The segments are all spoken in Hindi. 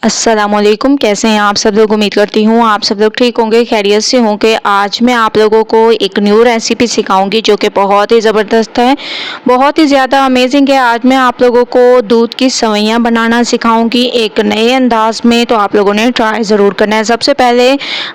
अस्सलामुअलैकुम। कैसे हैं आप सब लोग। उम्मीद करती हूँ आप सब लोग ठीक होंगे, खैरियत से होंगे। आज मैं आप लोगों को एक न्यू रेसिपी सिखाऊंगी जो कि बहुत ही ज़बरदस्त है, बहुत ही ज़्यादा अमेजिंग है। आज मैं आप लोगों को दूध की सेवइयाँ बनाना सिखाऊंगी एक नए अंदाज में, तो आप लोगों ने ट्राई ज़रूर करना है। सबसे पहले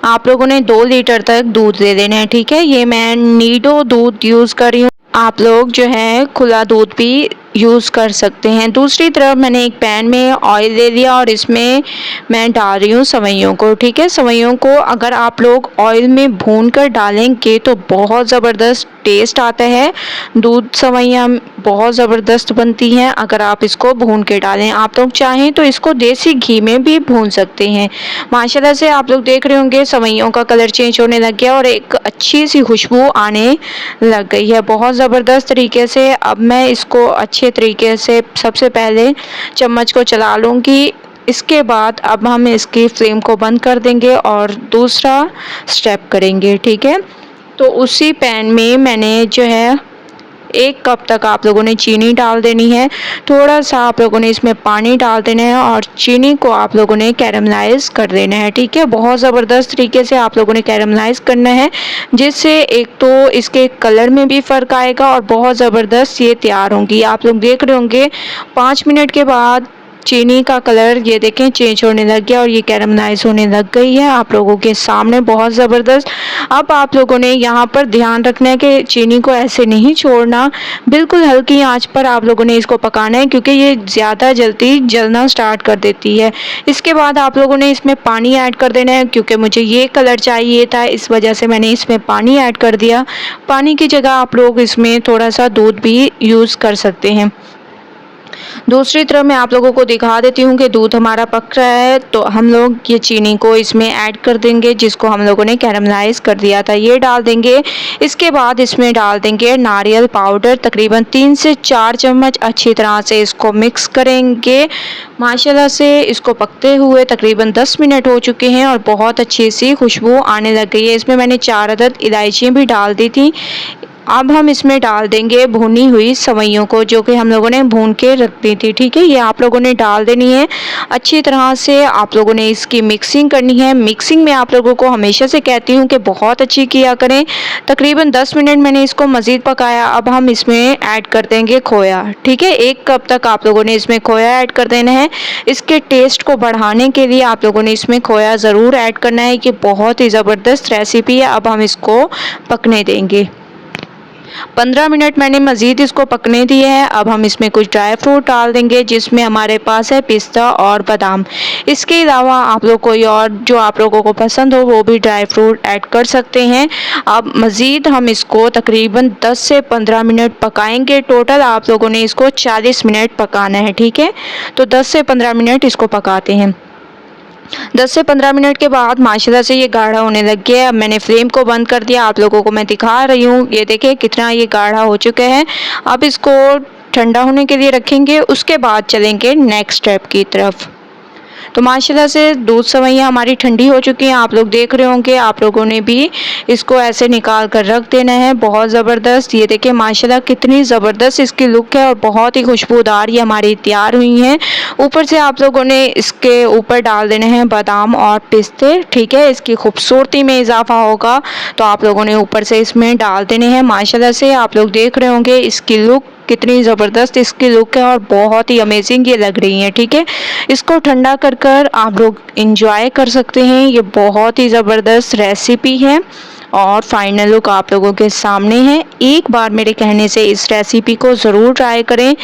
आप लोगों ने 2 लीटर तक दूध ले लेना है, ठीक है। ये मैं नीडो दूध यूज़ कर रही हूँ, आप लोग जो है खुला दूध भी यूज़ कर सकते हैं। दूसरी तरफ मैंने एक पैन में ऑयल ले लिया और इसमें मैं डाल रही हूँ सेवइयों को, ठीक है। सेवइयों को अगर आप लोग ऑयल में भून कर डालेंगे तो बहुत ज़बरदस्त टेस्ट आता है। दूध सेवइयाँ बहुत ज़बरदस्त बनती हैं अगर आप इसको भून के डालें। आप लोग चाहें तो इसको देसी घी में भी भून सकते हैं। माशाल्लाह से आप लोग देख रहे होंगे सेवइयों का कलर चेंज होने लग गया और एक अच्छी सी खुशबू आने लग गई है बहुत ज़बरदस्त तरीके से। अब मैं इसको अच्छे तरीके से सबसे पहले चम्मच को चला लूँगी। इसके बाद अब हम इसकी फ्लेम को बंद कर देंगे और दूसरा स्टेप करेंगे, ठीक है। तो उसी पैन में मैंने जो है 1 कप तक आप लोगों ने चीनी डाल देनी है। थोड़ा सा आप लोगों ने इसमें पानी डाल देना है और चीनी को आप लोगों ने कैरमलाइज़ कर देना है, ठीक है। बहुत ज़बरदस्त तरीके से आप लोगों ने कैरमलाइज़ करना है, जिससे एक तो इसके कलर में भी फ़र्क आएगा और बहुत ज़बरदस्त ये तैयार होंगी। आप लोग देख रहे होंगे 5 मिनट के बाद चीनी का कलर ये देखें चेंज होने लग गया और ये कैरमलाइज होने लग गई है आप लोगों के सामने, बहुत ज़बरदस्त। अब आप लोगों ने यहाँ पर ध्यान रखना है कि चीनी को ऐसे नहीं छोड़ना, बिल्कुल हल्की आंच पर आप लोगों ने इसको पकाना है क्योंकि ये ज़्यादा जल्दी जलना स्टार्ट कर देती है। इसके बाद आप लोगों ने इसमें पानी ऐड कर देना है, क्योंकि मुझे ये कलर चाहिए था इस वजह से मैंने इसमें पानी ऐड कर दिया। पानी की जगह आप लोग इसमें थोड़ा सा दूध भी यूज़ कर सकते हैं। दूसरी तरफ मैं आप लोगों को दिखा देती हूँ कि दूध हमारा पक रहा है, तो हम लोग ये चीनी को इसमें ऐड कर देंगे जिसको हम लोगों ने कैरमलाइज़ कर दिया था, ये डाल देंगे। इसके बाद इसमें डाल देंगे नारियल पाउडर, तकरीबन 3 से 4 चम्मच। अच्छी तरह से इसको मिक्स करेंगे। माशाल्लाह से इसको पकते हुए तकरीबन 10 मिनट हो चुके हैं और बहुत अच्छी सी खुशबू आने लग गई है। इसमें मैंने 4 अदद इलायचियाँ भी डाल दी थी। अब हम इसमें डाल देंगे भुनी हुई सेवइयों को जो कि हम लोगों ने भून के रख दी थी, ठीक है। ये आप लोगों ने डाल देनी है। अच्छी तरह से आप लोगों ने इसकी मिक्सिंग करनी है। मिक्सिंग में आप लोगों को हमेशा से कहती हूँ कि बहुत अच्छी किया करें। तकरीबन 10 मिनट मैंने इसको मज़ीद पकाया। अब हम इसमें ऐड कर देंगे खोया, ठीक है। 1 कप तक आप लोगों ने इसमें खोया ऐड कर देना है। इसके टेस्ट को बढ़ाने के लिए आप लोगों ने इसमें खोया ज़रूर ऐड करना है। ये बहुत ही ज़बरदस्त रेसिपी है। अब हम इसको पकने देंगे। 15 मिनट मैंने मज़ीद इसको पकने दिए हैं। अब हम इसमें कुछ ड्राई फ्रूट डाल देंगे जिसमें हमारे पास है पिस्ता और बादाम। इसके अलावा आप लोग कोई और जो आप लोगों को पसंद हो वो भी ड्राई फ्रूट ऐड कर सकते हैं। अब मज़ीद हम इसको तकरीबन 10 से 15 मिनट पकाएंगे। टोटल आप लोगों ने इसको 40 मिनट पकाना है, ठीक है। तो 10 से 15 मिनट इसको पकाते हैं। 10 से 15 मिनट के बाद माशाल्लाह से ये गाढ़ा होने लग गया है। अब मैंने फ्लेम को बंद कर दिया। आप लोगों को मैं दिखा रही हूँ, ये देखिए कितना ये गाढ़ा हो चुका है। अब इसको ठंडा होने के लिए रखेंगे, उसके बाद चलेंगे नेक्स्ट स्टेप की तरफ। तो माशाल्लाह से दूध सेवइयाँ हमारी ठंडी हो चुकी हैं। आप लोग देख रहे होंगे, आप लोगों ने भी इसको ऐसे निकाल कर रख देना है। बहुत ज़बरदस्त, ये देखिए माशाल्लाह कितनी ज़बरदस्त इसकी लुक है और बहुत ही खुशबूदार ये हमारी तैयार हुई हैं। ऊपर से आप लोगों ने इसके ऊपर डाल देने हैं बादाम और पिस्ते, ठीक है। इसकी खूबसूरती में इजाफा होगा तो आप लोगों ने ऊपर से इसमें डाल देने हैं। माशाल्लाह से आप लोग देख रहे होंगे इसकी लुक कितनी ज़बरदस्त इसकी लुक है और बहुत ही अमेजिंग ये लग रही हैं, ठीक है। इसको ठंडा कर कर आप लोग इंजॉय कर सकते हैं। ये बहुत ही ज़बरदस्त रेसिपी है और फाइनल लुक आप लोगों के सामने है। एक बार मेरे कहने से इस रेसिपी को ज़रूर ट्राई करें,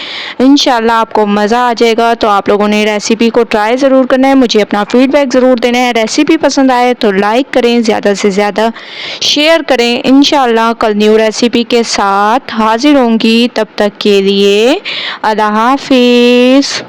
इंशाल्लाह आपको मज़ा आ जाएगा। तो आप लोगों ने रेसिपी को ट्राई ज़रूर करना है, मुझे अपना फीडबैक ज़रूर देना है। रेसिपी पसंद आए तो लाइक करें, ज़्यादा से ज़्यादा शेयर करें। इंशाल्लाह कल न्यू रेसिपी के साथ हाजिर होंगी, तब तक के लिए अल्लाह हाफिज़।